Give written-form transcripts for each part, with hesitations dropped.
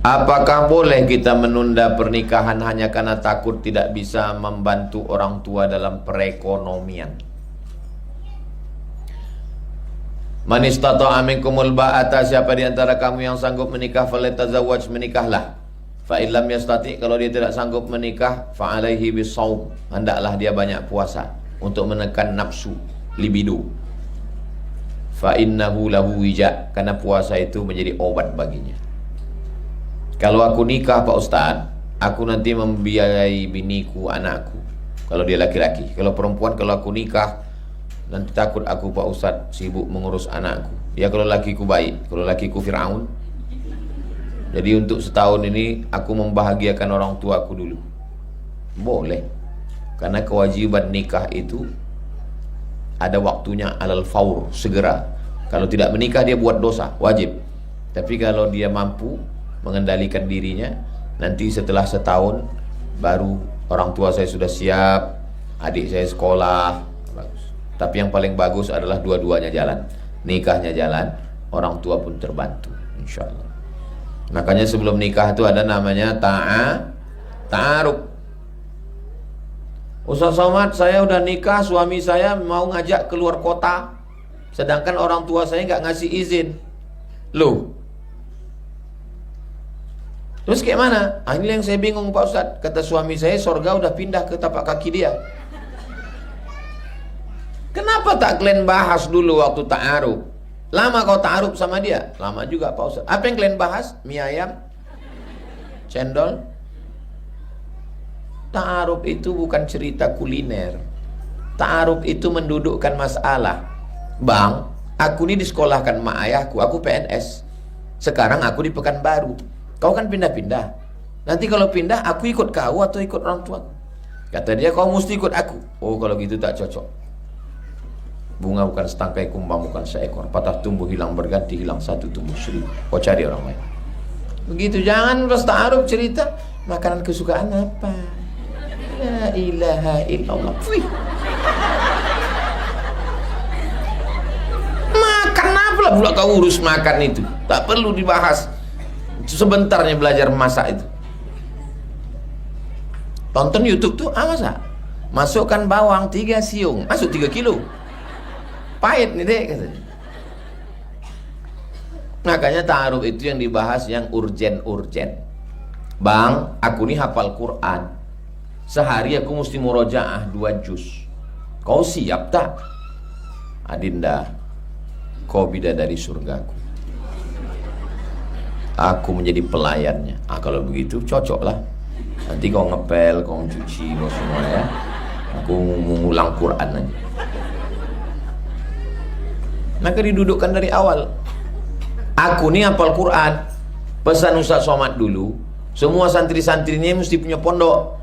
Apakah boleh kita menunda pernikahan hanya karena takut tidak bisa membantu orang tua dalam perekonomian? Man istata'a minkumul ba'ata, siapa di antara kamu yang sanggup menikah, falyatazawwaj, menikahlah. Fa illam yastati, kalau dia tidak sanggup menikah, fa alaihi bisawm, hendaklah dia banyak puasa untuk menekan nafsu, libido. Fa innahu lahu wija, karena puasa itu menjadi obat baginya. Kalau aku nikah Pak Ustadz, aku nanti membiayai biniku, anakku. Kalau dia laki-laki. Kalau perempuan, kalau aku nikah, nanti takut aku Pak Ustadz sibuk mengurus anakku. Ya kalau lakiku baik, kalau lakiku Fir'aun. Jadi untuk setahun ini aku membahagiakan orang tuaku dulu. Boleh. Karena kewajiban nikah itu ada waktunya, alal faur, segera. Kalau tidak menikah dia buat dosa, wajib. Tapi kalau dia mampu mengendalikan dirinya, nanti setelah setahun baru orang tua saya sudah siap, adik saya sekolah, bagus. Tapi yang paling bagus adalah dua-duanya jalan, nikahnya jalan, orang tua pun terbantu, insya Allah. Makanya sebelum nikah itu ada namanya ta'aruf. Ustaz Somad, saya udah nikah, suami saya mau ngajak keluar kota, sedangkan orang tua saya nggak ngasih izin. Loh, terus kayak mana? Ini yang saya bingung Pak Ustaz. Kata suami saya, sorga udah pindah ke tapak kaki dia. Kenapa tak kalian bahas dulu waktu ta'aruf? Lama kau ta'aruf sama dia? Lama juga Pak Ustaz. Apa yang kalian bahas? Mie ayam? Cendol? Ta'aruf itu bukan cerita kuliner. Ta'aruf itu mendudukkan masalah. Bang, aku ini disekolahkan mak ayahku, aku PNS. Sekarang aku di Pekanbaru. Kau kan pindah-pindah. Nanti kalau pindah, aku ikut kau atau ikut orang tua? Kata dia, kau mesti ikut aku. Oh, kalau gitu tak cocok. Bunga bukan setangkai, kumbang bukan seekor. Patah tumbuh hilang berganti, hilang satu tumbuh seribu. Kau cari orang lain. Begitu, jangan terus ta'aruf cerita makanan kesukaan apa. La ilaha illallah. Wih. Makan apa lah pula kau urus makan itu? Tak perlu dibahas. Sebentarnya belajar masak itu. Tonton YouTube tuh, masak. Masukkan bawang 3 siung, masuk 3 kilo. Pahit nih dek katanya. Makanya ta'aruf itu yang dibahas yang urgen-urgen. Bang, aku nih hafal Quran. Sehari aku mesti murojaah 2 juz. Kau siap tak? Adinda, kau bidadari surgaku. Aku menjadi pelayannya. Kalau begitu cocok lah. Nanti kau ngepel, kau cuci, kau semua ya. Aku mengulang Quran aja. Maka didudukkan dari awal. Aku nih hafal Quran. Pesan Ustaz Somad dulu, semua santri-santrinya mesti punya pondok.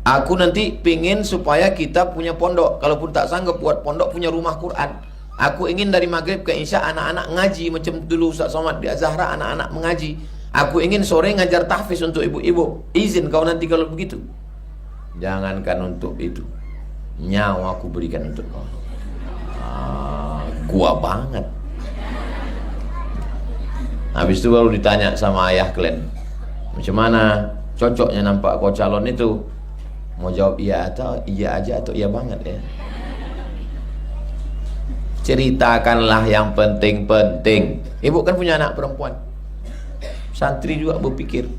Aku nanti pingin supaya kita punya pondok. Kalaupun tak sanggup buat pondok, punya rumah Quran. Aku ingin dari maghrib ke isya anak-anak ngaji macam dulu Ustaz Somad di Azhara, anak-anak mengaji. Aku ingin sore ngajar tahfiz untuk ibu-ibu. Izin kau nanti kalau begitu. Jangankan untuk itu, nyawa aku berikan untuk kau. Gua banget. Habis itu baru ditanya sama ayah kalian, macam mana cocoknya nampak kau calon itu? Mau jawab iya atau iya aja atau iya banget ya? Ceritakanlah yang penting-penting. Ibu kan punya anak perempuan. Santri juga berpikir,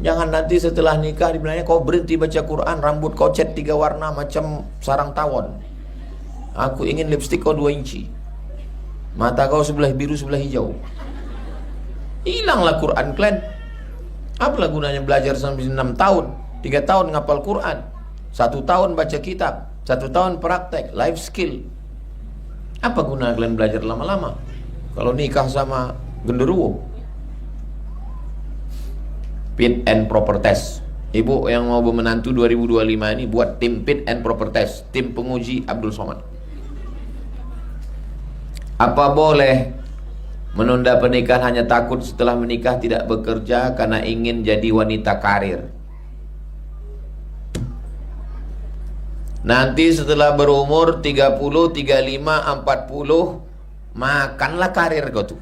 jangan nanti setelah nikah dibilangnya kau berhenti baca Quran, rambut kau cat 3 warna macam sarang tawon. Aku ingin lipstik kau 2 inci, mata kau sebelah biru sebelah hijau. Hilanglah Quran kalian. Apalah gunanya belajar sampai 6 tahun, 3 tahun ngapal Quran, 1 tahun baca kitab, 1 tahun praktek life skill. Apa guna kalian belajar lama-lama kalau nikah sama genderuwo? Fit and proper test. Ibu yang mau menantu 2025 ini buat tim fit and proper test, tim penguji Abdul Somad. Apa boleh menunda pernikahan hanya takut setelah menikah tidak bekerja karena ingin jadi wanita karir? Nanti setelah berumur 30, 35, 40, makanlah karir kau tuh.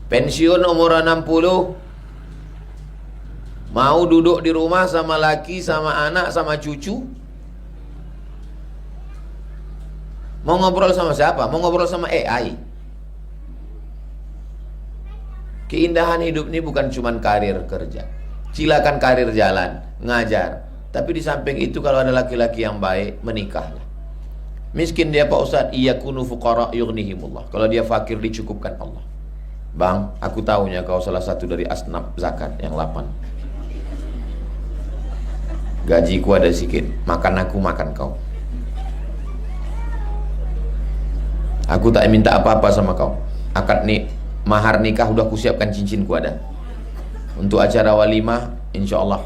Pensiun umur 60, mau duduk di rumah sama laki, sama anak, sama cucu. Mau ngobrol sama siapa? Mau ngobrol sama AI. Keindahan hidup ini bukan cuma karir kerja. Silakan karir jalan, ngajar. Tapi di samping itu kalau ada laki-laki yang baik, menikahlah. Miskin dia Pak Ustadz, iyakunu fuqara yughnihimullah. Kalau dia fakir dicukupkan Allah. Bang, aku tahunya kau salah satu dari asnaf zakat yang 8. Gajiku ada sedikit, makan aku, makan kau. Aku tak minta apa-apa sama kau. Akad nih, mahar nikah udah kusiapkan, cincinku ada. Untuk acara walimah, insya Allah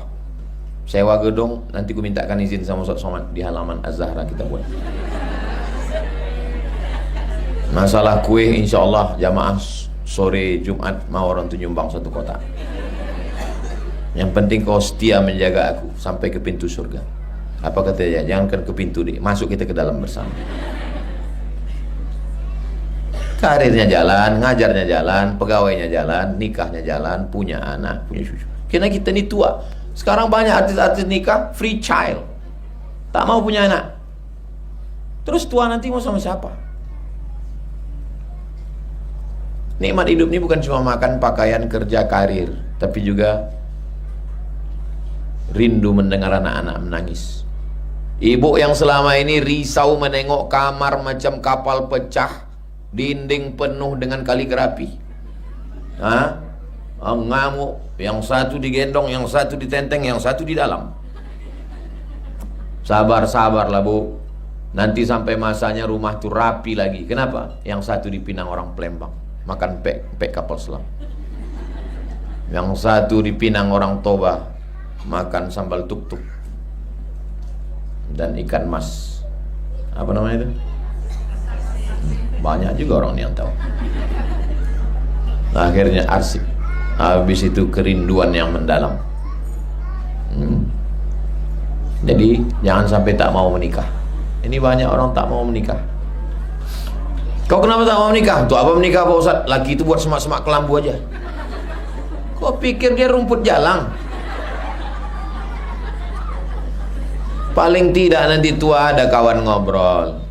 sewa gedung, nanti ku mintakan izin sama Ustaz Somad di halaman Az-Zahra kita buat. Masalah kue, insya Allah jamaah sore Jumat mau orang tu nyumbang satu kotak. Yang penting kau setia menjaga aku sampai ke pintu surga. Apa kata dia? Jangan ke pintu deh, masuk kita ke dalam bersama. Karirnya jalan, ngajarnya jalan, pegawainya jalan, nikahnya jalan, punya anak, punya cucu. Karena kita ini tua. Sekarang banyak artis-artis nikah free child, tak mau punya anak. Terus tua nanti mau sama siapa? Nikmat hidup ini bukan cuma makan, pakaian, kerja, karir, tapi juga rindu mendengar anak-anak menangis. Ibu yang selama ini risau menengok kamar macam kapal pecah, dinding penuh dengan kaligrafi. Ngamuk, yang satu digendong, yang satu ditenteng, yang satu di dalam. Sabar-sabarlah Bu, nanti sampai masanya rumah tuh rapi lagi. Kenapa? Yang satu dipinang orang Palembang, makan pek kapal selam. Yang satu dipinang orang Toba, makan sambal tuk-tuk dan ikan mas. Apa namanya itu? Banyak juga orang yang tahu. Akhirnya asik. Habis itu kerinduan yang mendalam. Jadi jangan sampai tak mau menikah. Ini banyak orang tak mau menikah. Kau kenapa tak mau menikah? Untuk apa menikah Pak Ustaz? Laki itu buat semak-semak kelambu aja. Kau pikir dia rumput jalang? Paling tidak nanti tua ada kawan ngobrol.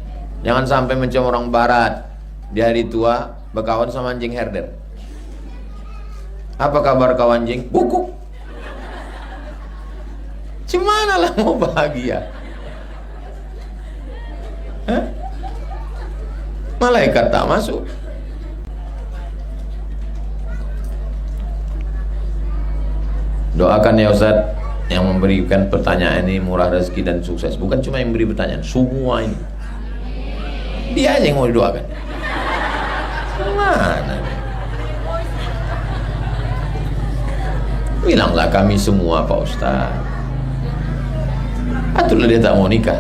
Jangan sampai macam orang barat, di hari tua berkawan sama anjing herder. Apa kabar kawan anjing? Bukuk. Gimana lah mau bahagia? Malaikat tak masuk. Doakan ya Ustaz yang memberikan pertanyaan ini murah rezeki dan sukses. Bukan cuma yang beri pertanyaan, semua ini. Dia aja yang mau didoakan. Mana? Bilanglah kami semua Pak Ustaz. Atulah dia tak mau nikah.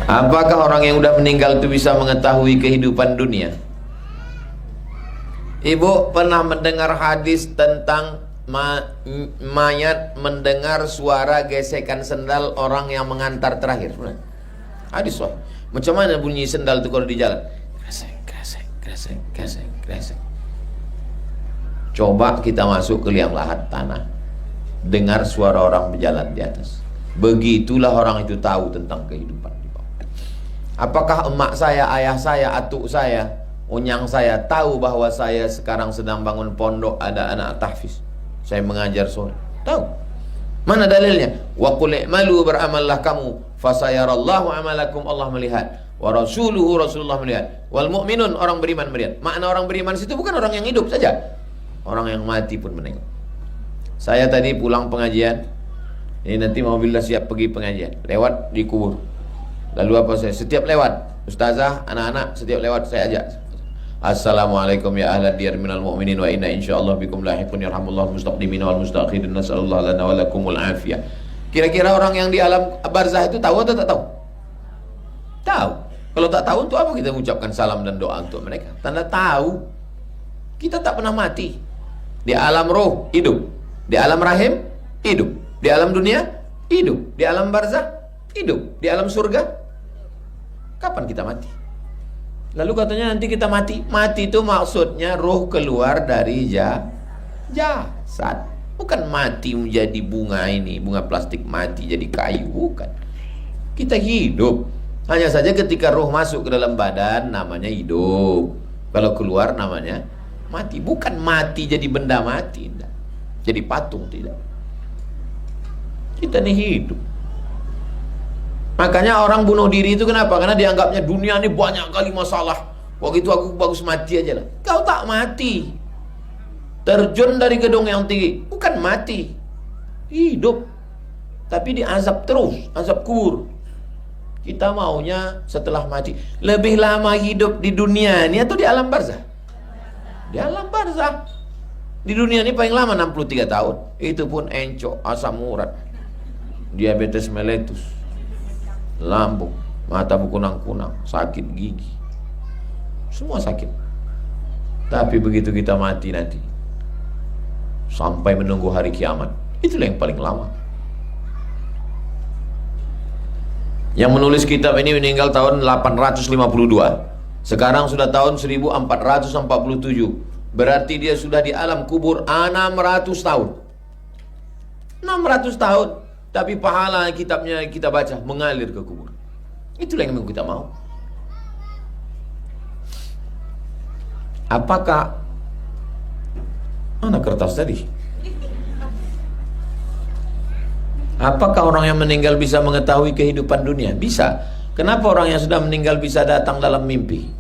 Apakah orang yang udah meninggal itu bisa mengetahui kehidupan dunia? Ibu pernah mendengar hadis tentang mayat mendengar suara gesekan sendal orang yang mengantar terakhir? Hadis wah. Macam mana bunyi sendal itu kalau di jalan? Kresek, kresek, kresek, kresek, kresek. Coba kita masuk ke liang lahat tanah, dengar suara orang berjalan di atas. Begitulah orang itu tahu tentang kehidupan di bawah. Apakah emak saya, ayah saya, atuk saya, unyang saya tahu bahwa saya sekarang sedang bangun pondok, ada anak tahfiz, saya mengajar sore? Tahu. Mana dalilnya? Wa qul i'malu, beramallah kamu, fasayarallahu amalakum, Allah melihat, wa rasuluhu, Rasulullah melihat, wal mu'minun, orang beriman melihat. Makna orang beriman situ bukan orang yang hidup saja, orang yang mati pun menengok. Saya tadi pulang pengajian, ini nanti Alhamdulillah siap pergi pengajian, lewat di kubur. Lalu apa saya? Setiap lewat, ustazah, anak-anak, setiap lewat saya ajak, assalamualaikum ya ahlad diyar minal mu'minin wa inna insyaallah bikum lahiqun yarhamullahu mustaqdimin wal mustakhirin nasallallahu lana wa lakumul afiyah. Kira-kira orang yang di alam barzah itu tahu atau tak tahu? Tahu. Kalau tak tahu, untuk apa kita mengucapkan salam dan doa untuk mereka? Tanda tahu. Kita tak pernah mati. Di alam roh hidup, di alam rahim hidup, di alam dunia hidup, di alam barzah hidup, di alam surga. Kapan kita mati? Lalu katanya nanti kita mati. Mati itu maksudnya ruh keluar dari jasad. Bukan mati menjadi bunga ini, bunga plastik mati jadi kayu, bukan. Kita hidup. Hanya saja ketika ruh masuk ke dalam badan namanya hidup. Kalau keluar namanya mati. Bukan mati jadi benda mati, tidak. Jadi patung, tidak. Kita ini hidup. Makanya orang bunuh diri itu kenapa? Karena dianggapnya dunia ini banyak kali masalah. Waktu itu aku bagus mati aja lah. Kau tak mati. Terjun dari gedung yang tinggi, bukan mati. Hidup. Tapi diazab terus, azab kubur. Kita maunya setelah mati lebih lama hidup di dunia ini atau di alam barzah? Di alam barzah. Di dunia ini paling lama 63 tahun. Itu pun encok, asam urat, diabetes meletus, lambung, mata berkunang-kunang, sakit gigi, semua sakit. Tapi begitu kita mati nanti, sampai menunggu hari kiamat, itulah yang paling lama. Yang menulis kitab ini meninggal tahun 852. Sekarang sudah tahun 1447. Berarti dia sudah di alam kubur 600 tahun. 600 tahun. Tapi pahala kitabnya kita baca mengalir ke kubur. Itulah yang kita mau. Apakah mana kertas tadi? Apakah orang yang meninggal bisa mengetahui kehidupan dunia? Bisa. Kenapa orang yang sudah meninggal bisa datang dalam mimpi?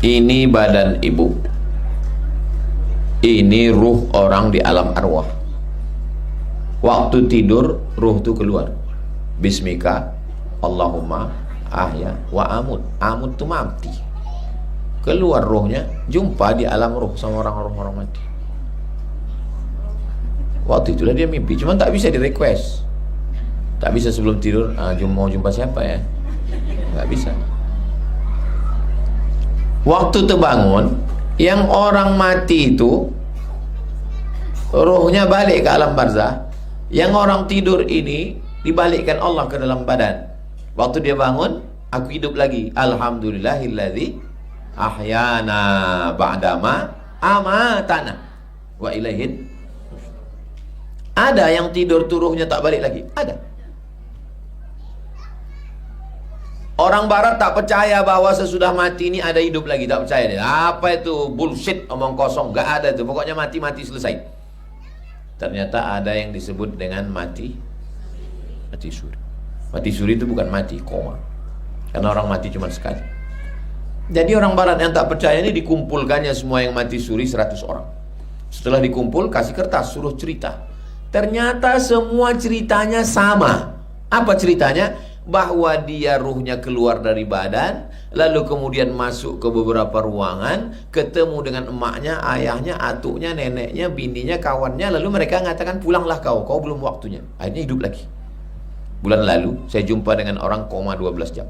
Ini badan ibu. Ini ruh orang di alam arwah. Waktu tidur ruh itu keluar. Bismika Allahumma ahya wa amut. Amut itu mati. Keluar ruhnya, jumpa di alam ruh sama orang-orang mati. Waktu itulah dia mimpi. Cuma tak bisa di request. Tak bisa sebelum tidur, mau jumpa siapa ya? Tak bisa. Waktu terbangun, yang orang mati itu ruhnya balik ke alam barzah. Yang orang tidur ini dibalikkan Allah ke dalam badan. Waktu dia bangun, aku hidup lagi. Alhamdulillahilladzi ahyana ba'dama amatana wa ilaihin. Ada yang tidur turuhnya tak balik lagi? Ada. Orang barat tak percaya bahwa sesudah mati ini ada hidup lagi, tak percaya dia. Apa itu bullshit, omong kosong, gak ada itu. Pokoknya mati selesai. Ternyata ada yang disebut dengan mati suri. Mati suri itu bukan mati, koma. Karena orang mati cuma sekali. Jadi orang barat yang tak percaya ini dikumpulkannya semua yang mati suri 100 orang. Setelah dikumpul, kasih kertas, suruh cerita. Ternyata semua ceritanya sama. Apa ceritanya? Bahwa dia ruhnya keluar dari badan, lalu kemudian masuk ke beberapa ruangan, ketemu dengan emaknya, ayahnya, atuknya, neneknya, bininya, kawannya. Lalu mereka mengatakan, pulanglah kau belum waktunya. Akhirnya hidup lagi. Bulan lalu saya jumpa dengan orang koma 12 jam.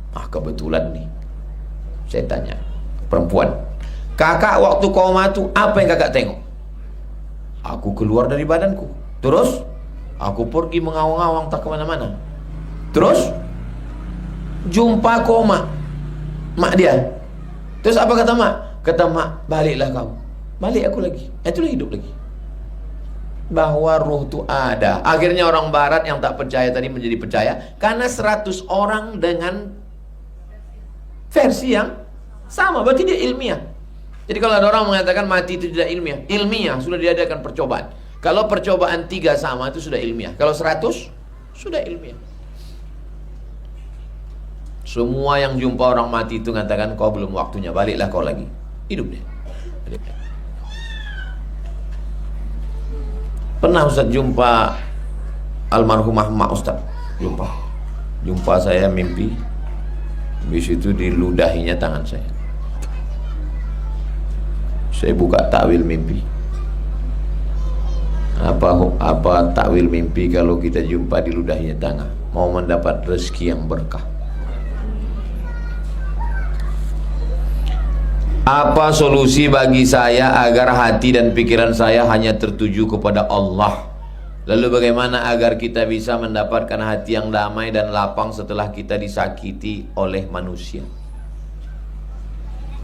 Kebetulan nih, saya tanya, perempuan, kakak waktu koma itu apa yang kakak tengok? Aku keluar dari badanku. Terus aku pergi mengawang-awang tak kemana-mana. Terus jumpa koma mak dia. Terus apa kata mak? Kata mak, baliklah kau. Balik aku lagi. Itulah hidup lagi. Bahwa ruh itu ada. Akhirnya orang barat yang tak percaya tadi menjadi percaya, karena 100 orang dengan versi yang sama. Berarti dia ilmiah. Jadi kalau ada orang mengatakan mati itu tidak ilmiah, ilmiah sudah diadakan percobaan. Kalau percobaan 3 sama itu sudah ilmiah. Kalau 100 sudah ilmiah. Semua yang jumpa orang mati itu mengatakan, kau belum waktunya, baliklah kau lagi. Hidup dia. Pernah Ustaz jumpa almarhumah mak Ustaz. Jumpa saya mimpi. Habis itu diludahinya tangan saya. Saya buka takwil mimpi. Apa takwil mimpi kalau kita jumpa diludahinya tangan? Mau mendapat rezeki yang berkah. Apa solusi bagi saya agar hati dan pikiran saya hanya tertuju kepada Allah, Lalu bagaimana agar kita bisa mendapatkan hati yang damai dan lapang setelah kita disakiti oleh manusia?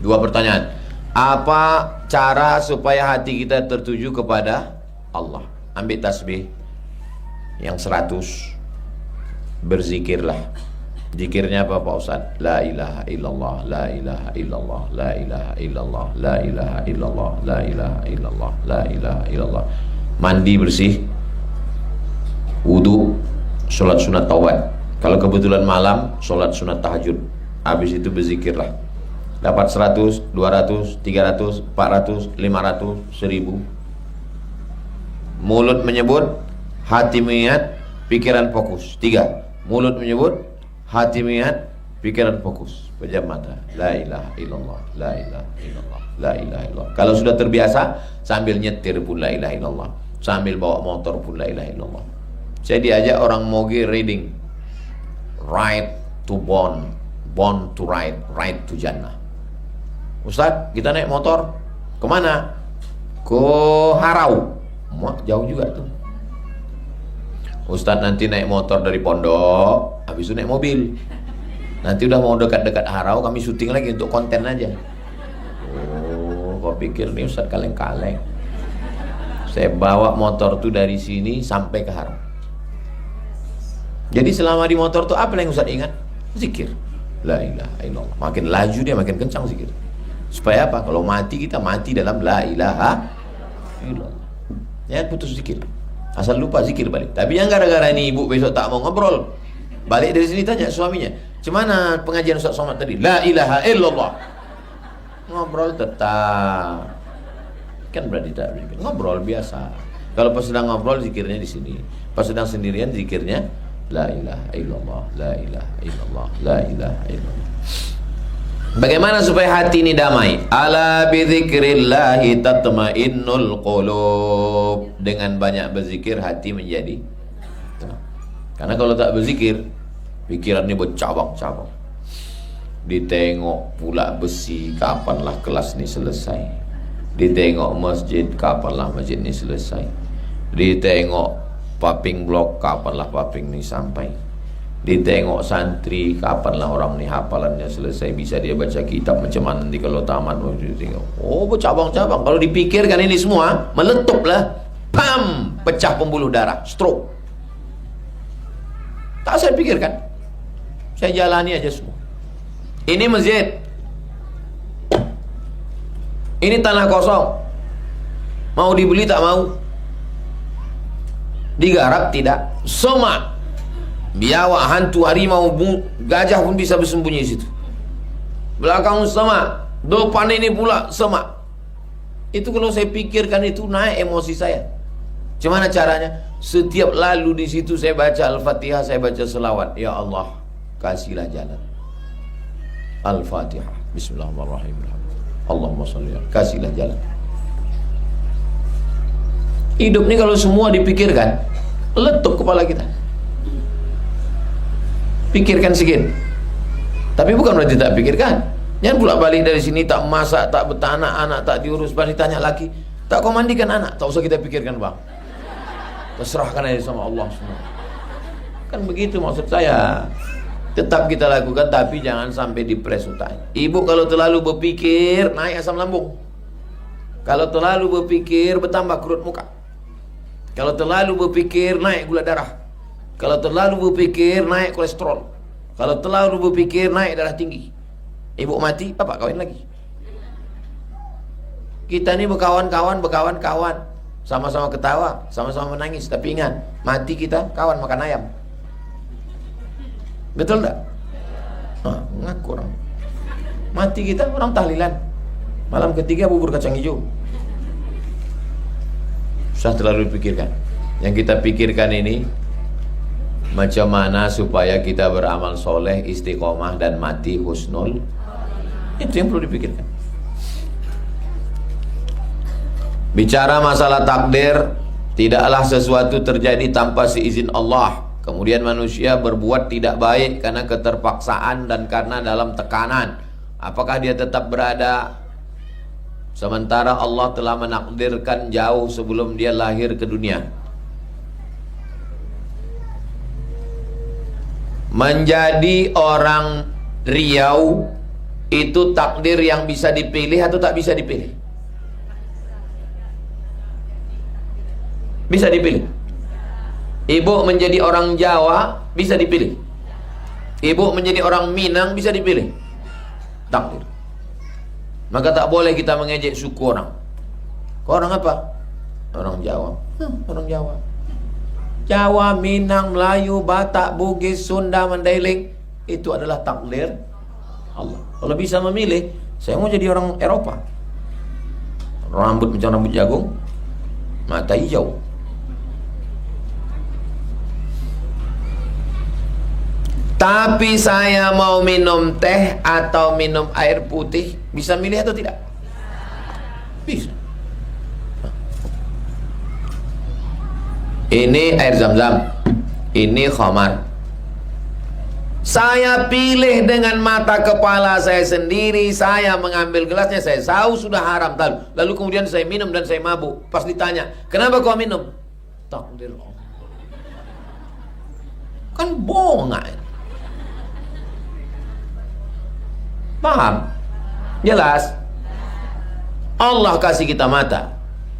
Dua pertanyaan. Apa cara supaya hati kita tertuju kepada Allah? Ambil tasbih yang 100, berzikirlah. Zikirnya apa Pak Ustaz? La ilaha illallah, la ilaha illallah, la ilaha illallah, la ilaha illallah, la ilaha illallah, la ilaha illallah. Mandi bersih, wudu, sholat sunat taubat. Kalau kebetulan malam, sholat sunat tahajud. Habis itu berzikirlah. Dapat 100, 200, 300, 400, 500, 1000. Mulut menyebut, hati mengingat, pikiran fokus. 3. Mulut menyebut, hati mengingat, pikiran fokus. Pejam mata. La ilaha illallah, la ilaha illallah, la ilaha illallah. Kalau sudah terbiasa, sambil nyetir pun la ilaha illallah, sambil bawa motor pun la ilaha illallah. Saya diajak orang Moge reading, ride to born, born to ride, ride to Jannah. Ustaz, kita naik motor kemana? Ke Harau. Muak, jauh juga tuh. Ustaz, nanti naik motor dari pondok, habis itu naik mobil. Nanti udah mau dekat-dekat Harau, kami syuting lagi untuk konten aja. Oh, kau pikir nih Ustaz kaleng-kaleng. Saya bawa motor tuh dari sini sampai ke Harau. Jadi selama di motor tuh apa yang Ustaz ingat? Zikir. La ilaha illallah. Makin laju dia makin kencang zikir. Supaya apa? Kalau mati kita mati dalam la ilaha illallah. Ya putus zikir. Asal lupa zikir balik. Tapi yang gara-gara ini ibu besok tak mau ngobrol, balik dari sini tanya suaminya, "Cemana pengajian Ustaz Somad tadi?" La ilaha illallah. Ngobrol tetap. Kan berarti tak zikir. Ngobrol biasa. Kalau pas sedang ngobrol zikirnya di sini. Pas sedang sendirian zikirnya la ilaha illallah, la ilaha illallah, la ilaha illallah. Bagaimana supaya hati ini damai? Ala bidzikrillahi tatmainnul qulub. Dengan banyak berzikir hati menjadi tenang. Karena kalau tak berzikir, pikiran ini bercabang-cabang. Ditengok pula besi, kapanlah kelas ini selesai. Ditengok masjid, kapanlah masjid ini selesai. Ditengok paping blok, kapanlah paping ini sampai. Ditengok santri, kapanlah orang ni hafalannya selesai, bisa dia baca kitab macam mana nanti kalau tamat. Oh, bercabang-cabang. Kalau dipikirkan ini semua, meletuplah, pam, pecah pembuluh darah, stroke. Tak saya pikirkan, saya jalani aja semua. Ini masjid, ini tanah kosong, mau dibeli tak mau, digarap tidak, semak. Biawak, hantu, harimau, gajah pun bisa bersembunyi di situ. Belakang semak, depan ini pula semak. Itu kalau saya pikirkan itu naik emosi saya. Gimana caranya? Setiap lalu di situ saya baca Al-Fatihah, saya baca selawat. Ya Allah, kasihlah jalan. Al-Fatihah. Bismillahirrahmanirrahim. Allahumma sholli. Kasihlah jalan. Hidup ini kalau semua dipikirkan, letup kepala kita. Pikirkan sikit. Tapi bukan berarti tak pikirkan. Jangan pula balik dari sini tak masak, tak betanak, anak tak diurus, balik tanya lagi, tak kau mandikan anak, tak usah kita pikirkan bang. Terserahkan aja sama Allah semua. Kan begitu maksud saya. Tetap kita lakukan, tapi jangan sampai dipres utang. Ibu kalau terlalu berpikir, naik asam lambung. Kalau terlalu berpikir, bertambah kerut muka. Kalau terlalu berpikir, naik gula darah. Kalau terlalu berpikir, naik kolesterol. Kalau terlalu berpikir, naik darah tinggi. Ibu mati, bapak kawin lagi. Kita ini berkawan-kawan, sama-sama ketawa, sama-sama menangis. Tapi ingat, mati kita kawan makan ayam. Betul tak? Nah, ngaku orang. Mati kita orang tahlilan. Malam ketiga bubur kacang hijau. Susah terlalu dipikirkan. Yang kita pikirkan ini, macam mana supaya kita beramal soleh, istiqomah dan mati husnul. Itu yang perlu dipikirkan. Bicara masalah takdir, tidaklah sesuatu terjadi tanpa seizin Allah. Kemudian manusia berbuat tidak baik karena keterpaksaan dan karena dalam tekanan. Apakah dia tetap berada? Sementara Allah telah menakdirkan jauh sebelum dia lahir ke dunia. Menjadi orang Riau itu takdir yang bisa dipilih atau tak bisa dipilih? Bisa dipilih. Ibu menjadi orang Jawa bisa dipilih. Ibu menjadi orang Minang bisa dipilih. Takdir. Maka tak boleh kita mengejek suku orang. Kau orang apa? Orang Jawa. Orang Jawa. Jawa, Minang, Melayu, Batak, Bugis, Sunda, Mandailing, itu adalah takdir Allah. Kalau bisa memilih, saya mau jadi orang Eropa. Rambut macam rambut jagung, mata hijau. Tapi saya mau minum teh atau minum air putih, bisa milih atau tidak? Bisa. Ini air zam-zam, ini khamar. Saya pilih dengan mata kepala saya sendiri. Saya mengambil gelasnya, saya tahu sudah haram. Lalu kemudian saya minum dan saya mabuk. Pas ditanya, kenapa kau minum? Takdir Allah. Kan bohong nggak? Paham? Jelas? Allah kasih kita mata,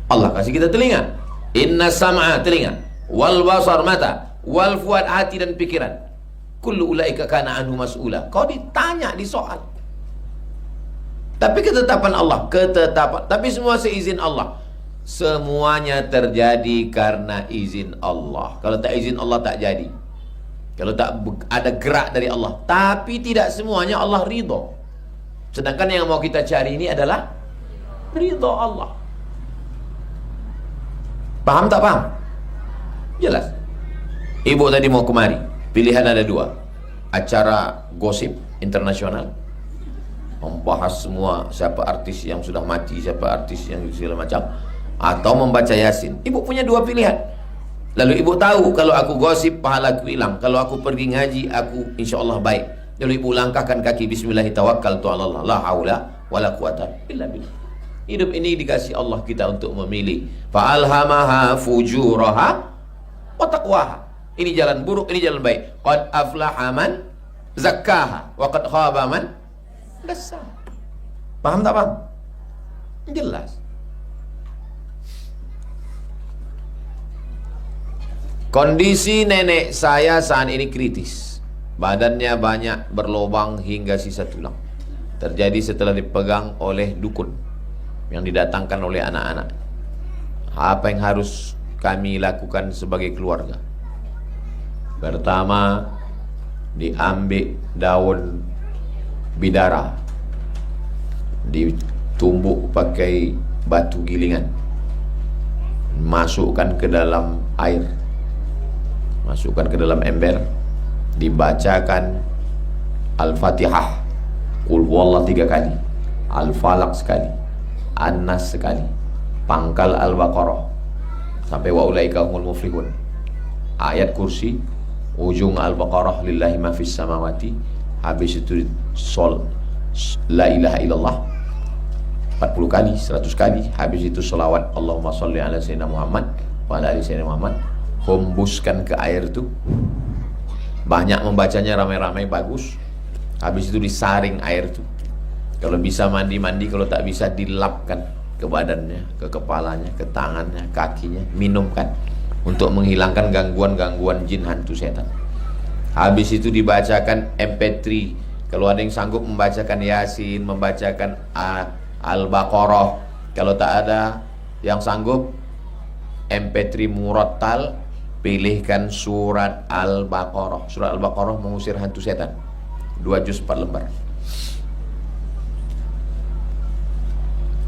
Allah kasih kita telinga. Inna sam'a telinga, wal basar mata, wal fuad hati dan pikiran. Kullu ulaika kana anhu mas'ula. Kau ditanya, disoal. Tapi ketetapan Allah, ketetapan. Tapi semua seizin Allah. Semuanya terjadi karena izin Allah. Kalau tak izin Allah tak jadi. Kalau tak ada gerak dari Allah. Tapi tidak semuanya Allah ridho. Sedangkan yang mau kita cari ini adalah ridho Allah. Paham tak paham? Jelas. Ibu tadi mau kemari, pilihan ada dua. Acara gosip internasional, membahas semua siapa artis yang sudah mati, siapa artis yang segala macam, atau membaca Yasin. Ibu punya dua pilihan. Lalu ibu tahu, kalau aku gosip pahala aku hilang, kalau aku pergi ngaji aku insya Allah baik. Lalu ibu langkahkan kaki, bismillahirrahmanirrahim, la haula wala quwata illa billah. Hidup ini dikasih Allah kita untuk memilih. Fa'alhamaha fujuraha wa taqwaha. Ini jalan buruk, ini jalan baik. Qad aflaha man zakkaha wa qad khaba man dassaha. Paham tak paham? Jelas. Kondisi nenek saya saat ini kritis. Badannya banyak berlobang hingga sisa tulang. Terjadi setelah dipegang oleh dukun yang didatangkan oleh anak-anak. Apa yang harus kami lakukan sebagai keluarga? Pertama, diambil daun bidara, ditumbuk pakai batu gilingan, masukkan ke dalam air, masukkan ke dalam ember, dibacakan Al-Fatihah, Qul huwallahu 3 kali, Al-Falaq sekali, An-Nas sekali, pangkal Al-Baqarah sampai wa ulaika humul muflihun, ayat kursi, ujung Al-Baqarah lillahi ma fis samawati, habis itu la ilaha illallah 40 kali, 100 kali, habis itu selawat Allahumma sholli ala sayyidina Muhammad wa ala ali sayyidina Muhammad. Hembuskan ke air itu, banyak membacanya, ramai-ramai, bagus. Habis itu disaring air itu. Kalau bisa mandi-mandi, kalau tak bisa dilapkan ke badannya, ke kepalanya, ke tangannya, kakinya, minumkan untuk menghilangkan gangguan-gangguan jin, hantu, setan. Habis itu dibacakan MP3. Kalau ada yang sanggup membacakan Yasin, membacakan Al-Baqarah. Kalau tak ada yang sanggup, MP3 murattal, pilihkan surat Al-Baqarah. Surat Al-Baqarah mengusir hantu setan, 2 juz 4 lembar.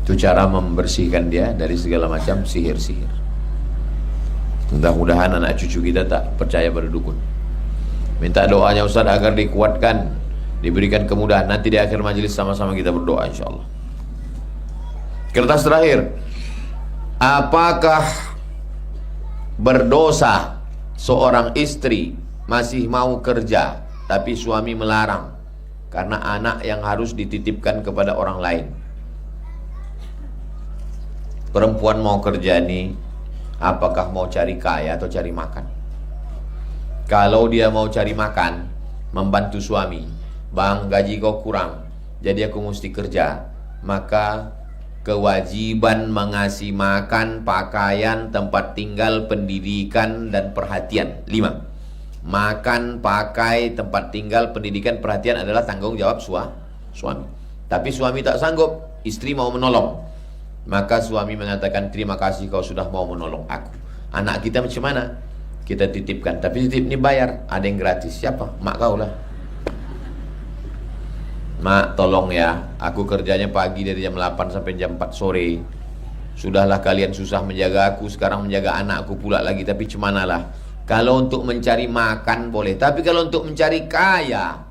Itu cara membersihkan dia dari segala macam sihir-sihir. Mudah-mudahan anak cucu kita tak percaya pada dukun. Minta doanya Ustaz agar dikuatkan, diberikan kemudahan. Nanti di akhir majelis sama-sama kita berdoa insyaallah. Kertas terakhir. Apakah berdosa seorang istri masih mau kerja tapi suami melarang karena anak yang harus dititipkan kepada orang lain? Perempuan mau kerja nih, apakah mau cari kaya atau cari makan? Kalau dia mau cari makan, membantu suami. Bang, gaji kau kurang, jadi aku mesti kerja. Maka kewajiban mengasih makan, pakaian, tempat tinggal, pendidikan, dan perhatian. 5. Makan, pakai, tempat tinggal, pendidikan, perhatian adalah tanggung jawab suami. Tapi suami tak sanggup, istri mau menolong. Maka suami mengatakan, terima kasih kau sudah mau menolong aku. Anak kita macam mana? Kita titipkan, tapi titip ini bayar. Ada yang gratis, siapa? Mak kau lah. Mak, tolong ya, aku kerjanya pagi dari jam 8 sampai jam 4 sore. Sudahlah kalian susah menjaga aku, sekarang menjaga anakku pula lagi. Tapi cemanalah. Kalau untuk mencari makan boleh, tapi kalau untuk mencari kaya,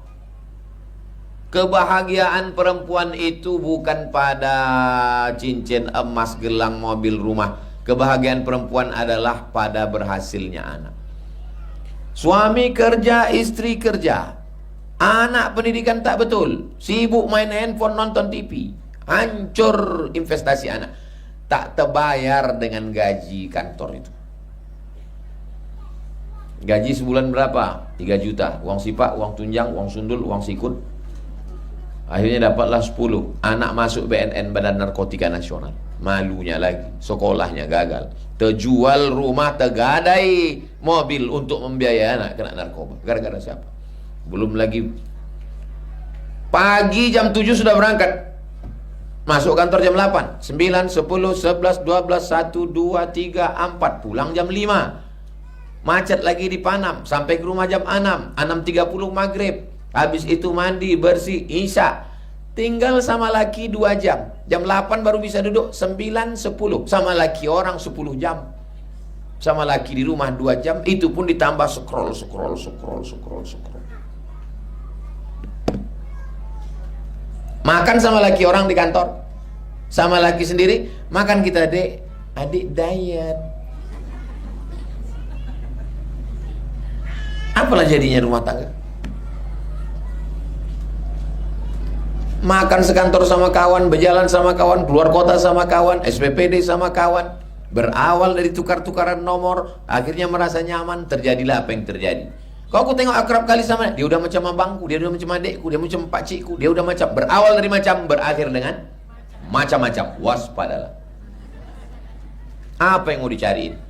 kebahagiaan perempuan itu bukan pada cincin emas, gelang, mobil, rumah. Kebahagiaan perempuan adalah pada berhasilnya anak. Suami kerja, istri kerja, anak pendidikan tak betul, sibuk main handphone, nonton TV, hancur investasi anak. Tak terbayar dengan gaji kantor itu. Gaji sebulan berapa? 3 juta. Uang sipak, uang tunjang, uang sundul, uang sikut. Akhirnya dapatlah 10. Anak masuk BNN, Badan Narkotika Nasional. Malunya lagi, sekolahnya gagal. Terjual rumah, tergadai mobil untuk membiayai anak kena narkoba. Gara-gara siapa? Belum lagi pagi jam 7 sudah berangkat, masuk kantor jam 8, 9, 10, 11, 12, 1, 2, 3, 4, pulang jam 5. Macet lagi di Panam, sampai ke rumah jam 6, 6.30 maghrib. Habis itu mandi, bersih, isya. Tinggal sama laki 2 jam. Jam 8 baru bisa duduk, 9, 10. Sama laki orang 10 jam. Sama laki di rumah 2 jam, itu pun ditambah scroll. Makan sama laki orang di kantor, sama laki sendiri, makan kita adik diet. Apalah jadinya rumah tangga? Makan sekantor sama kawan, berjalan sama kawan, keluar kota sama kawan, SPPD sama kawan. Berawal dari tukar-tukaran nomor, akhirnya merasa nyaman, terjadilah apa yang terjadi. Kalau aku tengok akrab kali sama dia, udah macam abangku, dia udah macam adekku, dia macam pakcikku, dia udah macam. Berawal dari macam, berakhir dengan macam-macam. Waspadalah. Apa yang mau dicariin?